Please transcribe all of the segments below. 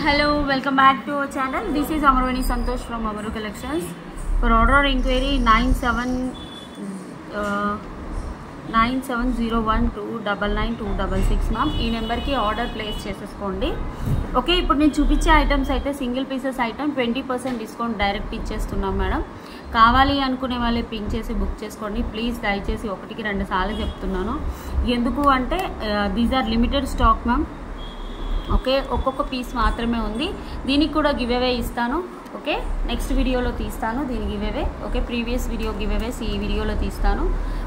Hello, welcome back to our channel. This is Amarvani Santosh from Amaru Collections. For order inquiry 9701299266 ma'am. ఈ number కి order place చేసేసుకోండి. Okay, ఇప్పుడు నేను చూపించే items అయితే single pieces item 20% discount direct ఇచ్చేస్తున్నాం madam. కావాలి అనుకునే వాళ్ళే పింక్ చేసి బుక్ చేసుకోండి ప్లీజ్. దయచేసి ఒకటికి 2 సార్లు చెప్తున్నాను. ఎందుకు అంటే these are limited stock ma'am. Okay, ఒక్కొక్క పీస్ మాత్రమే ఉంది. దీనికి కూడా గివ్ అవే ఇస్తాను. ఓకే, నెక్స్ట్ వీడియోలో తీస్తాను దీని give away. Okay, previous video giveaways అవేస్ ఈ వీడియోలో తీస్తాను.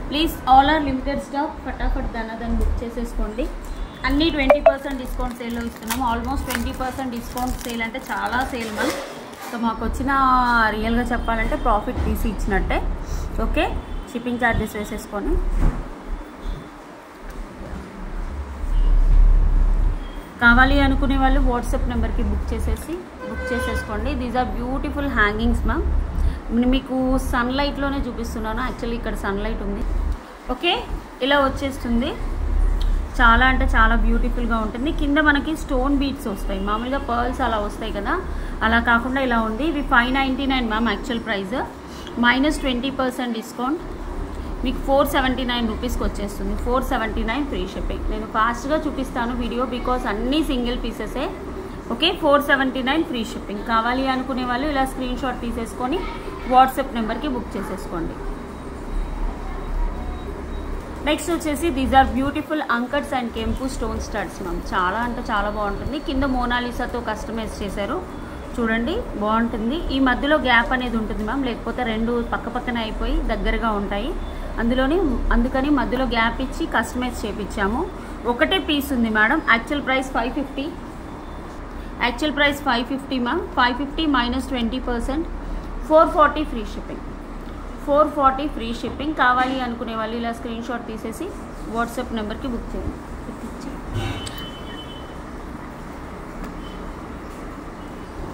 Please all are limited stock, ఫటాఫట్ దాన్ని బుక్ చేసేసుకోండి. అన్నీ 20% డిస్కౌంట్ సేల్లో ఇస్తున్నాము. ఆల్మోస్ట్ 20% డిస్కౌంట్ సేల్ అంటే చాలా సేల్ మ్యామ్. సో మాకు వచ్చిన రియల్గా చెప్పాలంటే ప్రాఫిట్ తీసి ఇచ్చినట్టే. ఓకే, షిప్పింగ్ ఛార్జెస్ వేసేసుకొని కావాలి అనుకునే వాళ్ళు వాట్సాప్ నెంబర్కి బుక్ చేసేసుకోండి. These are beautiful hangings ma'am. మీకు సన్లైట్లోనే చూపిస్తున్నాను. యాక్చువల్లీ ఇక్కడ సన్లైట్ ఉంది. ఓకే, ఇలా వచ్చేస్తుంది. చాలా అంటే చాలా బ్యూటిఫుల్గా ఉంటుంది. కింద మనకి స్టోన్ బీడ్స్ వస్తాయి. మామూలుగా పర్ల్స్ అలా వస్తాయి కదా, అలా కాకుండా ఇలా ఉంది. ఇవి 599 మ్యామ్ యాక్చువల్ ప్రైస్. -20% డిస్కౌంట్ మీకు 479 రూపీస్కి వచ్చేస్తుంది. 479 ఫ్రీ షిప్పింగ్. నేను ఫాస్ట్గా చూపిస్తాను వీడియో బికాస్ అన్నీ సింగిల్ పీసెసే. Okay, 479 free shipping. కావాలి అనుకునే వాళ్ళు ఇలా స్క్రీన్ షాట్ తీసేసుకొని వాట్సాప్ నెంబర్కి బుక్ చేసేసుకోండి. నెక్స్ట్ వచ్చేసి దీస్ ఆర్ బ్యూటిఫుల్ అంకట్స్ అండ్ కెంపు స్టోన్ స్టడ్స్ మ్యామ్. చాలా అంటే చాలా బాగుంటుంది. కింద మోనాలిసాతో కస్టమైజ్ చేశారు. చూడండి, బాగుంటుంది. ఈ మధ్యలో గ్యాప్ అనేది ఉంటుంది మ్యామ్, లేకపోతే 2 పక్కపక్కనే అయిపోయి దగ్గరగా ఉంటాయి. అందుకని మధ్యలో గ్యాప్ ఇచ్చి కస్టమైజ్ చేయించాము. ఒకటే పీస్ ఉంది madam. Actual price 550. Actual price 550 ma'am. 550 -20% 440 free shipping. 440 free shipping. కావాలి అనుకునే వాళ్ళు ఇలా స్క్రీన్ షాట్ తీసేసి వాట్సాప్ నెంబర్కి బుక్ చేయండి.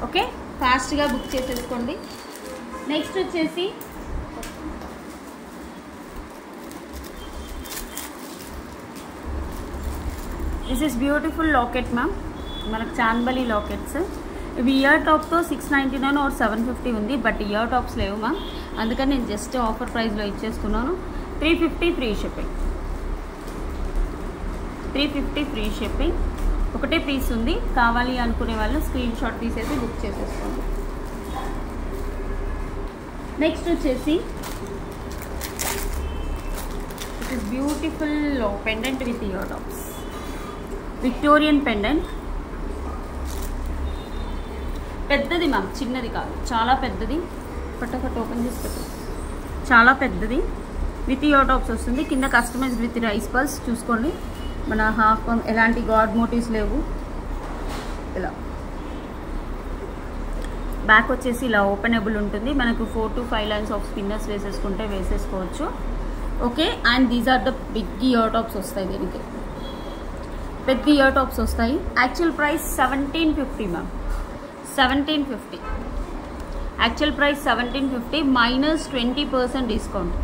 ఓకే, ఫాస్ట్గా బుక్ చేసేసుకోండి. నెక్స్ట్ వచ్చేసి this is beautiful locket ma'am. మనకు చాన్బలి లాకెట్స్. ఇవి ఇయర్ టాప్తో 699 or 750 ఉంది. బట్ ఇయర్ టాప్స్ లేవు మ్యామ్, అందుకని నేను జస్ట్ ఆఫర్ ప్రైస్లో ఇచ్చేస్తున్నాను. 350 ఫ్రీ షిప్పింగ్. 350 free shipping. ఒకటే పీస్ ఉంది. కావాలి అనుకునే వాళ్ళు స్క్రీన్ షాట్ తీసేసి బుక్ చేసేసుకోండి. నెక్స్ట్ వచ్చేసి it is beautiful pendant with ear tops. Victorian pendant. పెద్దది మ్యామ్, చిన్నది కాదు, చాలా పెద్దది. ఫటాఫట్ ఓపెన్ చేసి పెట్టు. చాలా పెద్దది విత్ ఇయర్ టాప్స్ వస్తుంది. కింద కస్టమైజ్ విత్ రైస్ పల్స్. చూసుకోండి, మన హాఫ్ ఎలాంటి గాడ్ మోటివ్స్ లేవు. ఇలా బ్యాక్ వచ్చేసి ఇలా ఓపెనబుల్ ఉంటుంది. మనకు 4 to 5 లైన్స్ ఆఫ్ స్పిన్నర్స్ వేసేసుకుంటే వేసేసుకోవచ్చు. Okay, and these are the big ear tops వస్తాయి. దీనికి పెద్ద ఇయర్ టాప్స్ వస్తాయి. Actual price 1750 ma'am. 1750 actual price 1750 -20% discount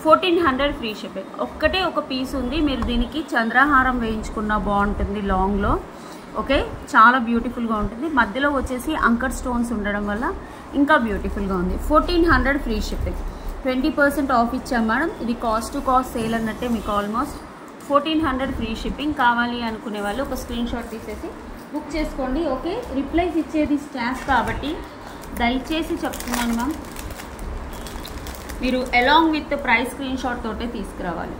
1400 free shipping. ఒక్కటే ఒక పీస్ ఉంది. మీరు దీనికి చంద్రహారం వేయించుకున్న బాగుంటుంది లాంగ్లో. ఓకే, చాలా బ్యూటిఫుల్గా ఉంటుంది. మధ్యలో వచ్చేసి అంకర్ స్టోన్స్ ఉండడం వల్ల ఇంకా బ్యూటిఫుల్గా ఉంది. 1400 ఫ్రీ షిప్పింగ్. 20% ఆఫ్ ఇచ్చాం మేడం. ఇది కాస్ట్ టు కాస్ట్ సేల్ అన్నట్టే. మీకు ఆల్మోస్ట్ 1400 ఫ్రీ షిప్పింగ్. కావాలి అనుకునే వాళ్ళు ఒక స్క్రీన్ షాట్ తీసేసి బుక్ చేసుకోండి. ఓకే, రిప్లైస్ ఇచ్చేది స్టాఫ్ కాబట్టి దయచేసి చెప్తున్నాను మ్యామ్, మీరు along with price screen shot తోటే తీసుకురావాలి.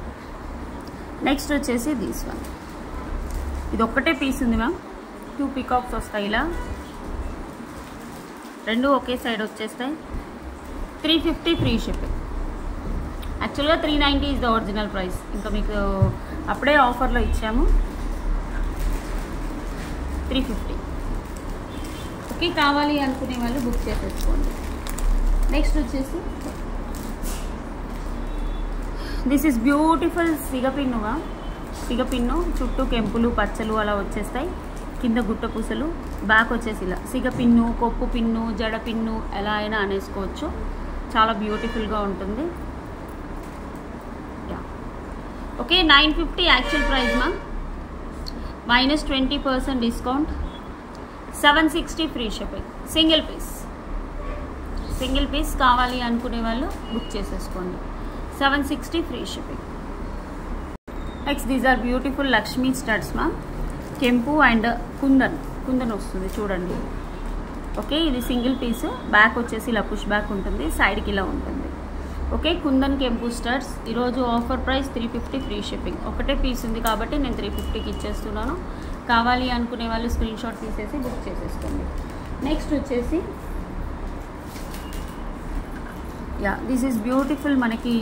నెక్స్ట్ వచ్చేసి దిస్ వన్. ఇది ఒక్కటే పీస్ ఉంది మ్యామ్. 2 పికాక్స్ వస్తాయి. ఇలా 2 ఒకే సైడ్ వచ్చేస్తాయి. 350 ఫ్రీ షిప్పింగ్. యాక్చువల్గా 390 ఇస్ ద ఒరిజినల్ ప్రైస్. ఇంకా మీకు అప్పుడే ఆఫర్లో ఇచ్చాము. 350. ఓకే, కావాలి అనుకునే వాళ్ళు బుక్ చేసేసుకోండి. నెక్స్ట్ వచ్చేసి దిస్ ఈస్ బ్యూటిఫుల్ సిగపిన్నుగా. సిగపిన్ను చుట్టూ కెంపులు పచ్చలు అలా వచ్చేస్తాయి. కింద గుట్ట పూసలు. బ్యాక్ వచ్చేసి ఇలా సిగపిన్ను, కొప్పు పిన్ను, జడ పిన్ను ఎలా అయినా అనేసుకోవచ్చు. చాలా బ్యూటిఫుల్గా ఉంటుంది. Okay, 950 actual price ma'am. -20% discount 760 free shipping. Single piece కావాలి అనుకునే వాళ్ళు బుక్ చేసేసుకోండి. 760 free shipping. Next these are beautiful Lakshmi studs ma'am. కెంపు అండ్ కుందన్ వస్తుంది చూడండి. ఓకే, ఇది సింగిల్ పీస్. బ్యాక్ వచ్చేసి ఇలా పుష్ బ్యాక్ ఉంటుంది, సైడ్కి ఇలా ఉంటుంది. ఓకే, కుందన్ కెంపు స్టడ్స్ ఈరోజు ఆఫర్ ప్రైస్ 350 ఫ్రీ షిప్పింగ్. ఒకటే పీస్ ఉంది కాబట్టి నేను 350కి ఇచ్చేస్తున్నాను. కావాలి అనుకునే వాళ్ళు స్క్రీన్ షాట్ తీసేసి బుక్ చేసేసుకోండి. నెక్స్ట్ వచ్చేసి దిస్ ఈజ్ బ్యూటిఫుల్ మనకి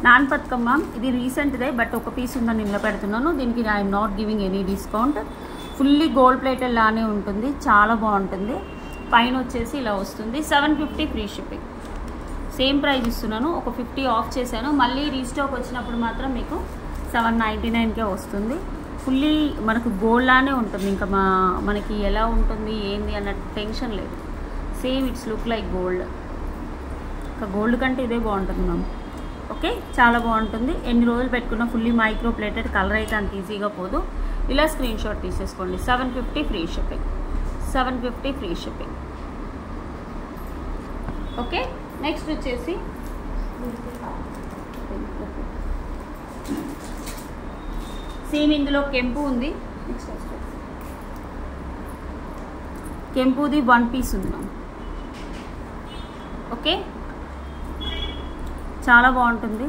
నాన్ పథకం మ్యామ్. ఇది రీసెంట్దే బట్ ఒక పీస్ ఉందని నిన్న పెడుతున్నాను. దీనికి I'm not giving any discount. Fully gold plated లానే ఉంటుంది, చాలా బాగుంటుంది. పైన వచ్చేసి ఇలా వస్తుంది. 750 ఫ్రీ షిప్పింగ్. సేమ్ ప్రైస్ ఇస్తున్నాను, ఒక 50 ఆఫ్ చేశాను. మళ్ళీ రీస్టాక్ వచ్చినప్పుడు మాత్రం మీకు 799కే వస్తుంది. ఫుల్లీ మనకు గోల్డ్ లానే ఉంటుంది. ఇంకా మనకి ఎలా ఉంటుంది ఏంది అన్న టెన్షన్ లేదు. Same it's look like gold. ఇంకా గోల్డ్ కంటే ఇదే బాగుంటుంది మ్యామ్. ఓకే, చాలా బాగుంటుంది. ఎన్ని రోజులు పెట్టుకున్నా ఫుల్లీ మైక్రో ప్లేటెడ్, కలర్ అయితే అంత ఈజీగా పోదు. ఇలా స్క్రీన్ షాట్ తీసేసుకోండి. 750 free shipping. 750 free shipping. Okay, next వచ్చేసి సేమ్ ఇందులో కెంపు ఉంది. కెంపుది 1 పీస్ ఉంది మ్యామ్. ఓకే, చాలా బాగుంటుంది.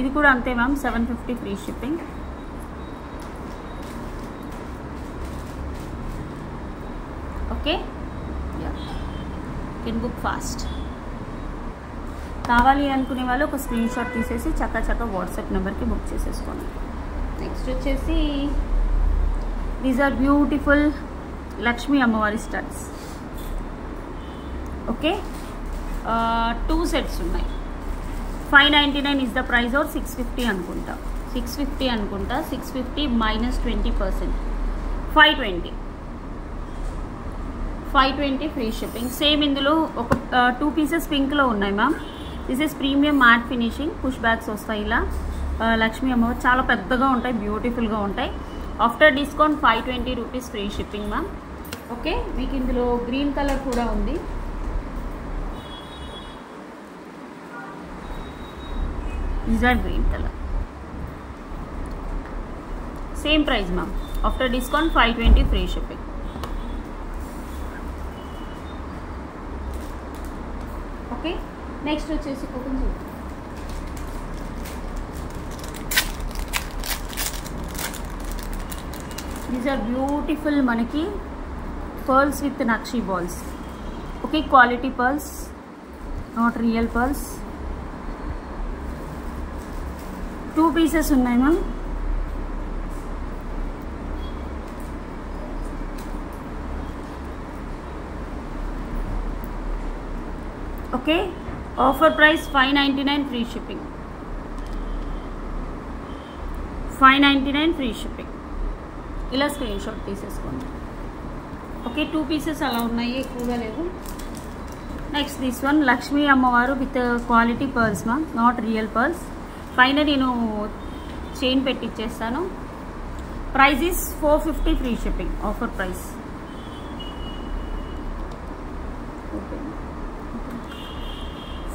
ఇది కూడా అంతే ma'am, 750 free shipping. Okay, can book fast. కావాలి అనుకునే వాళ్ళు ఒక స్క్రీన్ షాట్ తీసేసి చక్క వాట్సాప్ నెంబర్కి బుక్ చేసేసుకోండి. నెక్స్ట్ వచ్చేసి దీస్ ఆర్ బ్యూటిఫుల్ లక్ష్మీ అమ్మవారి స్టడ్స్. ఓకే, 2 సెట్స్ ఉన్నాయి. 599 ఇస్ ద ప్రైస్ ఆర్ 650 అనుకుంటా. 650 మైనస్ 20%. 520 free shipping. సేమ్ ఇందులో ఒక 2 పీసెస్ పింక్లో ఉన్నాయి ma'am. This is premium matte finishing. Push backs వస్తాయి ఇలా. లక్ష్మీ అమ్మవారు చాలా పెద్దగా ఉంటాయి, బ్యూటిఫుల్గా ఉంటాయి. After discount 520 rupees free shipping ma'am. Okay, మీకు ఇందులో గ్రీన్ కలర్ కూడా ఉంది. These are green colour. Same price ma'am. After discount 520 free shipping. Okay, next వచ్చేసి దీస్ ఆర్ బ్యూటిఫుల్ మనకి pearls with nakshi balls. Okay, quality pearls, not real pearls. 2 pieces ఉన్నాయి ma'am. Okay, offer price 599 free shipping. 599 free shipping. ఇలా screen shot తీసేసుకోండి. Okay, 2 pieces అలా ఉన్నాయి, ఎక్కువగా లేవు. Next this one Lakshmi అమ్మవారు with quality pearls ma'am, not real pearls. పైన నేను చైన్ పెట్టిచ్చేస్తాను. Price is 450 free shipping. Offer price.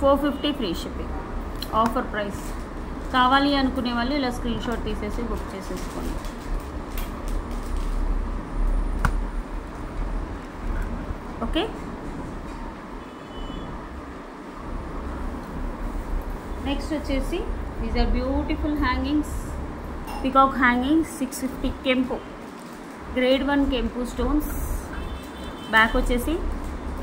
450 free shipping. Offer price. కావాలి అనుకునే వాళ్ళు ఇలా స్క్రీన్ షాట్ తీసేసి బుక్ చేసేసుకోండి. ఓకే, నెక్స్ట్ వచ్చేసి these are beautiful hangings. Peacock hangings 650 కెంపు, గ్రేడ్ 1 కెంపు స్టోన్స్. బ్యాక్ వచ్చేసి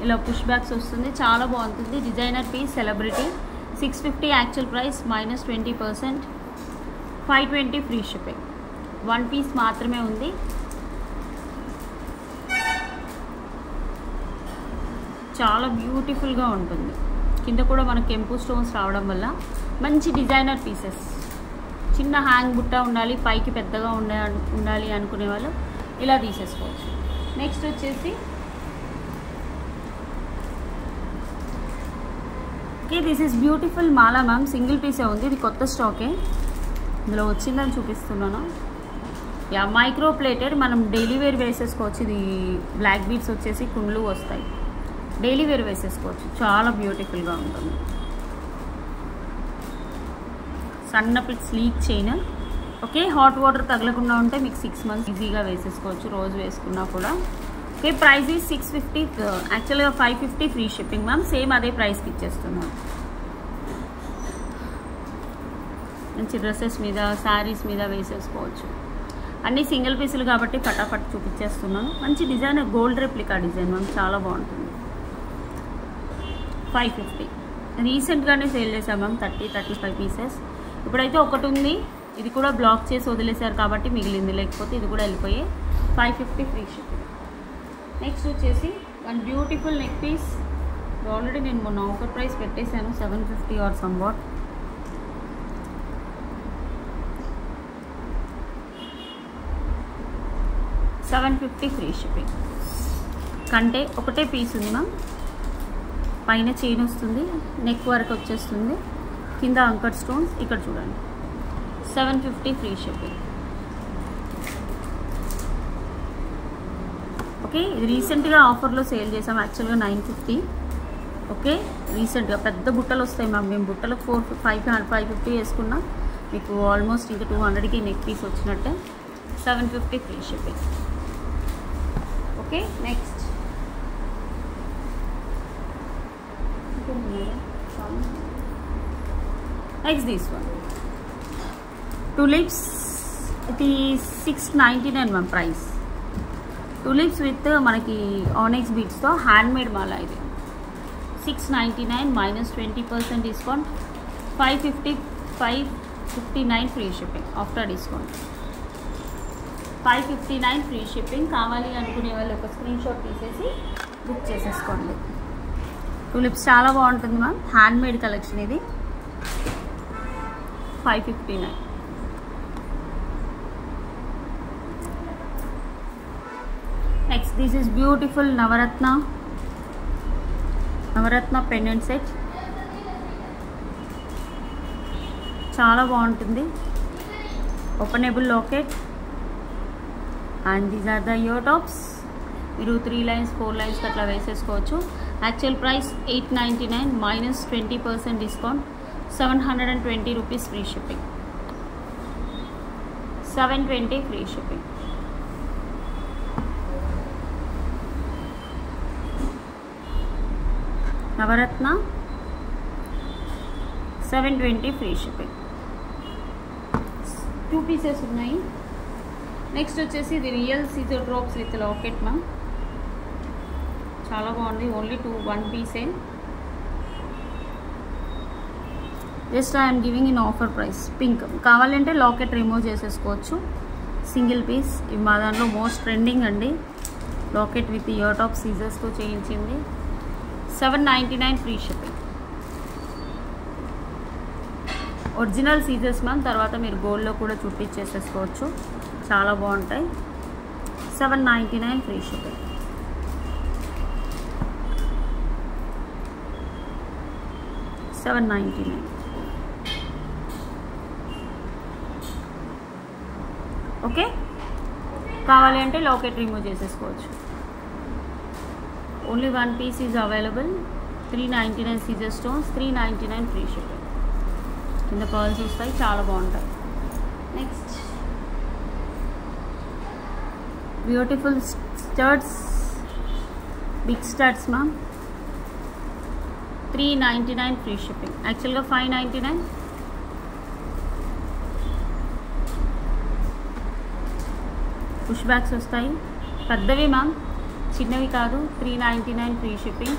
ఇలా పుష్ బ్యాక్స్ వస్తుంది, చాలా బాగుంటుంది. Designer piece, celebrity. 650 actual price minus 20%. 520 free shipping. 1 piece మాత్రమే ఉంది. చాలా బ్యూటిఫుల్గా ఉంటుంది. కింద కూడా మనకు కెంపు స్టోన్స్ రావడం వల్ల మంచి డిజైనర్ పీసెస్. చిన్న హ్యాంగ్ బుట్ట ఉండాలి, పైకి పెద్దగా ఉండాలి అనుకునే వాళ్ళు ఇలా తీసేసుకోవచ్చు. నెక్స్ట్ వచ్చేసి okay, this is beautiful Mala ma'am. Single పీసే ఉంది, ఇది కొత్త స్టాకే. ఇందులో వచ్చిందని చూపిస్తున్నాను. యా మైక్రో ప్లేటెడ్, మనం డైలీ వేర్ వేసేసుకోవచ్చు. ఇది బ్లాక్ బీడ్స్ వచ్చేసి కుండ్లు వస్తాయి, డైలీ వేర్ వేసేసుకోవచ్చు. చాలా బ్యూటిఫుల్గా ఉంటుంది. సన్నపి sleek chain. Okay, hot water తగలకుండా ఉంటే మీకు 6 months ఈజీగా వేసేసుకోవచ్చు, రోజు వేసుకున్నా కూడా. Okay, price is 650. యాక్చువల్గా 550 ఫ్రీ షిప్పింగ్ మ్యామ్. సేమ్ అదే ప్రైస్కి ఇచ్చేస్తున్నాం. మంచి డ్రెస్సెస్ మీద, శారీస్ మీద వేసేసుకోవచ్చు. అన్నీ సింగిల్ పీసులు కాబట్టి ఫటాఫట్ చూపించేస్తున్నాను. మంచి design, gold replica design ma'am, చాలా బాగుంటుంది. 550. రీసెంట్గానే సేల్ చేసాం మ్యామ్, 30-35 పీసెస్. ఇప్పుడైతే ఒకటి ఉంది, ఇది కూడా బ్లాక్ చేసి వదిలేశారు కాబట్టి మిగిలింది, లేకపోతే ఇది కూడా వెళ్ళిపోయే. 550 ఫ్రీ షిప్పింగ్. నెక్స్ట్ వచ్చేసి one beautiful neck piece. Already నేను మొన్న ఆఫర్ ప్రైస్ పెట్టేశాను, 750 or somewhat. $750 free shipping. కంటే ఒకటే పీస్ ఉంది మ్యామ్. పైన చైన్ వస్తుంది, నెక్ వర్క్ వచ్చేస్తుంది, కింద అంకర్ స్టోన్స్. ఇక్కడ చూడండి, 750 ఫ్రీ షిప్పింగ్. ఓకే, ఇది రీసెంట్గా ఆఫర్లో సేల్ చేసాం, యాక్చువల్గా 950. ఓకే, రీసెంట్గా పెద్ద బుట్టలు వస్తాయి మ్యామ్. మేము బుట్టలకు 550 వేసుకున్నా మీకు ఆల్మోస్ట్ ఇంకా 200కి నెక్ పీస్ వచ్చినట్టే. 750 free shipping. Okay, next this one tulips. ఇది 699 మ్యామ్ ప్రైస్. టులిప్స్ విత్ మనకి ఆనెక్స్ బీడ్స్తో హ్యాండ్మేడ్ మాల. ఇది 699 minus 20% discount. 559 free shipping after discount. 559 free shipping. కావాలి అనుకునే వాళ్ళు ఒక స్క్రీన్ షాట్ తీసేసి బుక్ చేసేసుకోండి. టులిప్స్ చాలా బాగుంటుంది మ్యామ్, హ్యాండ్మేడ్ కలెక్షన్ ఇది. 559. Next this is beautiful navaratna pendant set. చాలా బాగుంటుంది. Openable locket and these are the ear tops. మీరు 3 lines 4 lines అట్లా వేసేసుకోవచ్చు. Actual price 899 minus 20% discount. 720 rupees free shipping. 720 free shipping. నవరత్న 720 ఫ్రీ షిప్పింగ్. 2 పీసెస్ ఉన్నాయి. Next వచ్చేసి ఇది real సీజర్ డ్రాప్స్ విత్ లాకెట్ మ్యామ్. చాలా బాగుంది. ఓన్లీ 1 పీసే. Just I'm giving in offer price. Pink కావాలంటే లాకెట్ రిమూవ్ చేసేసుకోవచ్చు. Single piece. ఇవి మా దాంట్లో మోస్ట్ ట్రెండింగ్ అండి. లాకెట్ విత్ ఇయర్ టాప్ సీజర్స్తో చేయించింది. 799 ఫ్రీ షిప్పింగ్. ఒరిజినల్ సీజర్స్ మ్యామ్. తర్వాత మీరు గోల్డ్లో కూడా చుట్టించేసేసుకోవచ్చు. చాలా బాగుంటాయి. 799 ఫ్రీ షిప్పింగ్. $799. ఓకే, కావాలి అంటే లాకెట్ రిమూవ్ చేసేసుకోవచ్చు. Only 1 piece is available. 399 సీజర్ స్టోన్స్. 399 free shipping. కింద పర్ల్స్ వస్తాయి, చాలా బాగుంటాయి. Next beautiful studs, big studs ma'am. 399 free shipping. యాక్చువల్గా 599. పుష్ బ్యాగ్స్ వస్తాయి, పెద్దవి మ్యామ్, చిన్నవి కాదు. 399 ఫ్రీ షిప్పింగ్.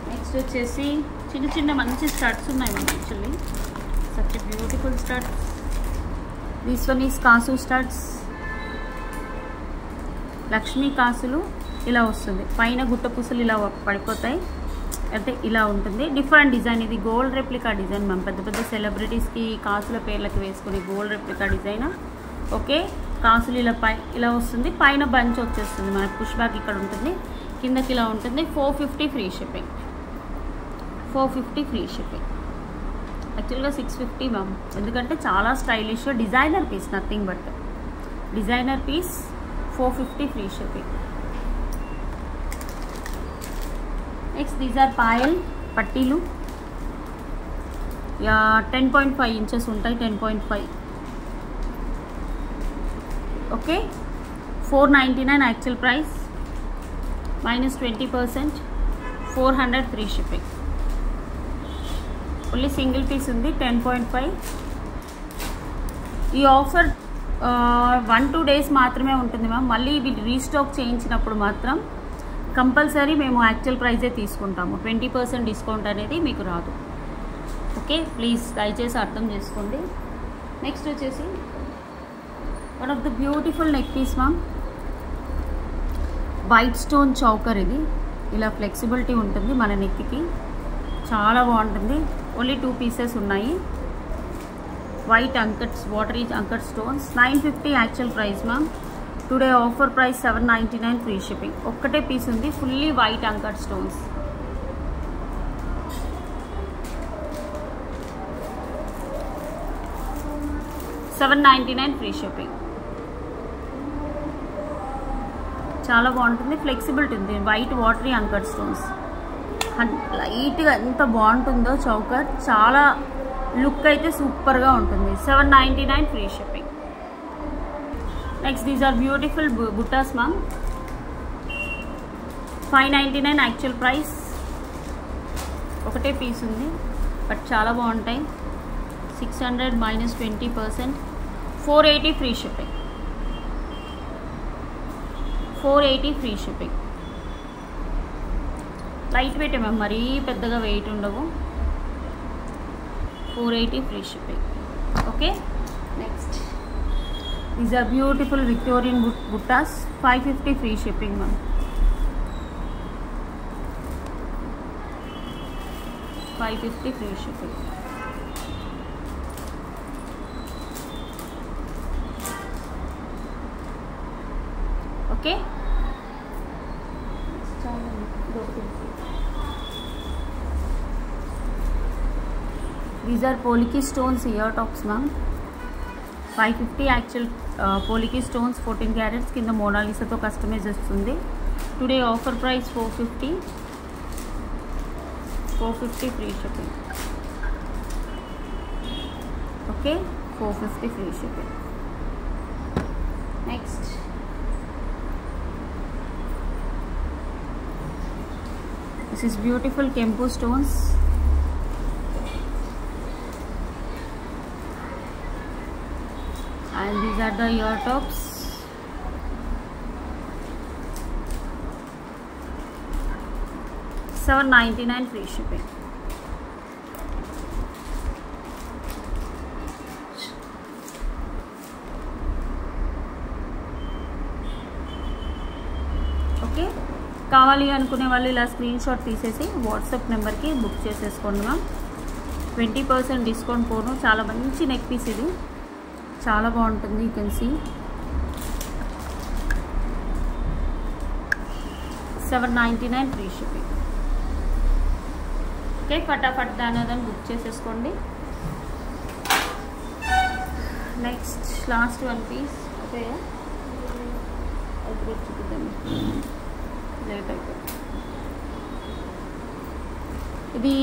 నెక్స్ట్ వచ్చేసి చిన్న చిన్న మంచి స్టడ్స్ ఉన్నాయి ma'am. Actually such beautiful studs. This one is కాసు స్టడ్స్. లక్ష్మీ కాసులు ఇలా వస్తుంది. పైన గుట్ట పూసలు ఇలా పడిపోతాయి, అంటే ఇలా ఉంటుంది. Different design. ఇది గోల్డ్ రెప్లికా డిజైన్ మ్యామ్. పెద్ద పెద్ద సెలబ్రిటీస్కి కాసుల పేర్లకి వేసుకునే గోల్డ్ రెప్లికా డిజైన్. ఓకే, కాసులు ఇలా వస్తుంది. పైన బంచ్ వచ్చేస్తుంది మనకి. పుష్ బ్యాక్ ఇక్కడ ఉంటుంది, కిందకి ఇలా ఉంటుంది. 450 ఫ్రీ షిప్పింగ్. 450 free shipping. యాక్చువల్గా 650 మ్యామ్, ఎందుకంటే చాలా stylish designer piece, nothing but designer piece. 450 free shipping. Next these are payal పట్టీలు. 10.5 ఇంచెస్ ఉంటాయి, 10.5. Okay, 499 actual price, -20%, 400 free shipping. Only single piece ఉంది, 10.5. ఈ ఆఫర్ 1-2 డేస్ మాత్రమే ఉంటుంది మ్యామ్. మళ్ళీ ఇవి రీస్టాక్ చేయించినప్పుడు మాత్రం కంపల్సరీ మేము యాక్చువల్ ప్రైజే తీసుకుంటాము. 20% డిస్కౌంట్ అనేది మీకు రాదు. ఓకే, ప్లీజ్ దయచేసి అర్థం చేసుకోండి. నెక్స్ట్ వచ్చేసి one of the beautiful neck piece ma'am. White stone choker. ఇది ఇలా ఫ్లెక్సిబిలిటీ ఉంటుంది మన నెక్కి, చాలా బాగుంటుంది. ఓన్లీ 2 పీసెస్ ఉన్నాయి. White uncuts, watery uncut stones. 950 actual price ma'am. Today offer price 799 free shipping. ఒక్కటే పీస్ ఉంది, fully white uncut stones. $799 free shipping. చాలా బాగుంటుంది, ఫ్లెక్సిబిలిటీ ఉంది. వైట్ వాటరీ అంకట్ స్టోన్స్, లైట్గా ఎంత బాగుంటుందో చౌకర్. చాలా లుక్ అయితే సూపర్గా ఉంటుంది. 799 free shipping. Next these are beautiful buttas ma'am. 599 actual price. ఒకటే పీస్ ఉంది బట్ చాలా బాగుంటాయి. 600 -20%, 480 free shipping. 480 free shipping. Light weight ma'am, మరీ పెద్దగా వెయిట్ ఉండవు. 480 free shipping. Okay, next these are beautiful Victorian buttas. 550 free shipping ma'am. 550 free shipping. Okay, these are polki stones ear tops ma'am. 550 actual polki stones, 14 carats. కింద మోనాలిసాతో customise వస్తుంది. Today offer price 450. 450 free shipping. Okay, 450 free shipping. Next this is beautiful Kempu stones. And these are the ear tops. $799 free shipping. Okay, కావాలి అనుకునే వాళ్ళు ఇలా screen shot తీసేసి WhatsApp నెంబర్కి book చేసేసుకోండి మ్యామ్. 20% డిస్కౌంట్ పోను. చాలా మంచి నెక్ పీస్ ఇది, చాలా బాగుంటుంది. You can see. 799 free shipping. Okay, ఫటాఫట్ దాని బుక్ చేసేసుకోండి. Next last one piece. Okay, చూపిద్దాం, లేట్ అయిపోయింది. ఇది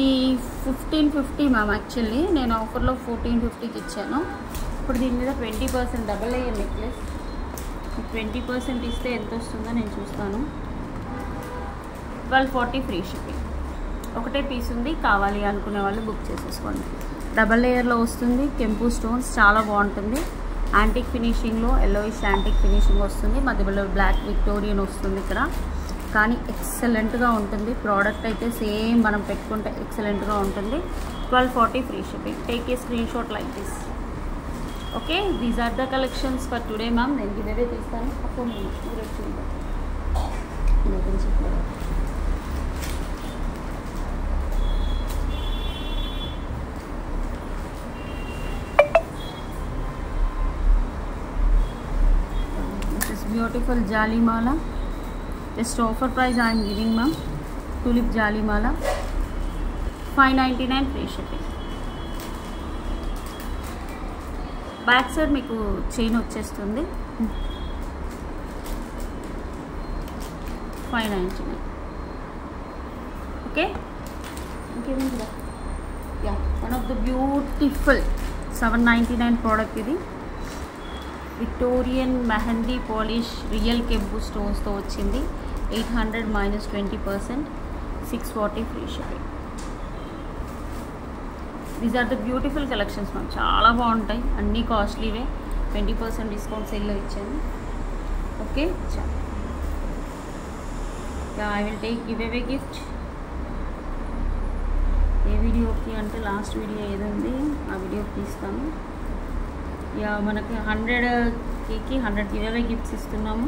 1550 మ్యామ్. యాక్చువల్లీ నేను ఆఫర్లో 1450కి ఇచ్చాను. ఇప్పుడు దీని మీద 20% డబల్ లేయర్ నెక్లెస్. 20% ఇస్తే ఎంత వస్తుందో నేను చూస్తాను. 1240 ఫ్రీ షిప్పింగ్. ఒకటే పీస్ ఉంది, కావాలి అనుకునే వాళ్ళు బుక్ చేసేసుకోండి. డబల్ లేయర్లో వస్తుంది. కెంపు స్టోన్స్, చాలా బాగుంటుంది. యాంటిక్ ఫినిషింగ్లో ఎల్లోయిష్ యాంటిక్ ఫినిషింగ్ వస్తుంది. మధ్యలో బ్లాక్ విక్టోరియన్ వస్తుంది ఇక్కడ. కానీ ఎక్సలెంట్గా ఉంటుంది. ప్రోడక్ట్ అయితే సేమ్ మనం పెట్టుకుంటే ఎక్సలెంట్గా ఉంటుంది. 1240 free shipping. Take a screen shot like this. Okay, these are the collections for today ma'am. నేను గివేవే తీస్తాను. అప్పుడు నేను చెప్పాను. దిస్ ఇస్ బ్యూటిఫుల్ జాలీమాల. Just offer price I am giving ma'am. Tulip jali mala. 599 free shipping. Back side మీకు chain వచ్చేస్తుంది 599. Okay ఇంకేముంది yeah one of the beautiful 799 product ఇది. విక్టోరియన్ మెహందీ పాలిష్ రియల్ కెంపు స్టోన్స్తో వచ్చింది. 800 minus 20%, 640 free shipping. These are the beautiful collections ma'am, చాలా బాగుంటాయి, అన్నీ కాస్ట్లీవే. 20% డిస్కౌంట్ సేల్లో ఇచ్చాను. ఓకే చాలా I will take give away gift. A వీడియోకి అంటే లాస్ట్ వీడియో ఏది ఉంది ఆ వీడియోకి తీస్తాను. యా మనకి 100Kకి 100 గివ్ అవే గిఫ్ట్స్ ఇస్తున్నాము.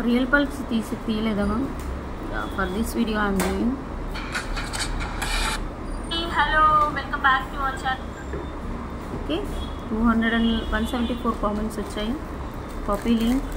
రియల్ పల్స్ తీయలేదా ma'am? For this video I'm doing. Hello welcome back to our channel. Okay 174 comments వచ్చాయి. Copy link.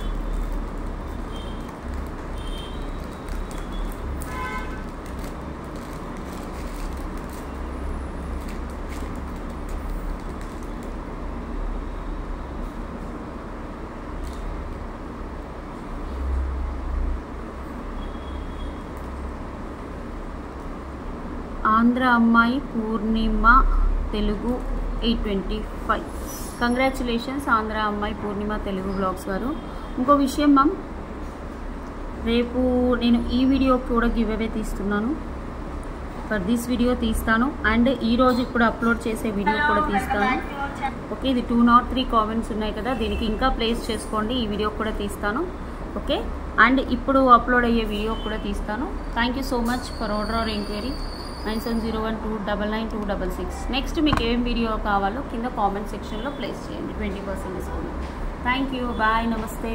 ఆంధ్ర అమ్మాయి పూర్ణిమ తెలుగు 825. కంగ్రాచులేషన్స్ ఆంధ్ర అమ్మాయి పూర్ణిమ తెలుగు బ్లాగ్స్ గారు. ఇంకో విషయం మ్యామ్, రేపు నేను ఈ వీడియో కూడా గివ్ అవే తీస్తున్నాను. ఫర్ దిస్ వీడియో తీస్తాను అండ్ ఈరోజు ఇప్పుడు అప్లోడ్ చేసే వీడియో కూడా తీస్తాను. ఓకే ఇది 203 కామెంట్స్ ఉన్నాయి కదా, దీనికి ఇంకా ప్లేస్ చేసుకోండి. ఈ వీడియో కూడా తీస్తాను. ఓకే అండ్ ఇప్పుడు అప్లోడ్ అయ్యే వీడియో కూడా తీస్తాను. Thank you so much for order or enquiry. 9701299266. Next మీకు ఏం వీడియో కావాలో కింద కామెంట్ సెక్షన్లో ప్లేస్ చేయండి. 20% డిస్కౌంట్. థ్యాంక్ యూ, బాయ్, నమస్తే.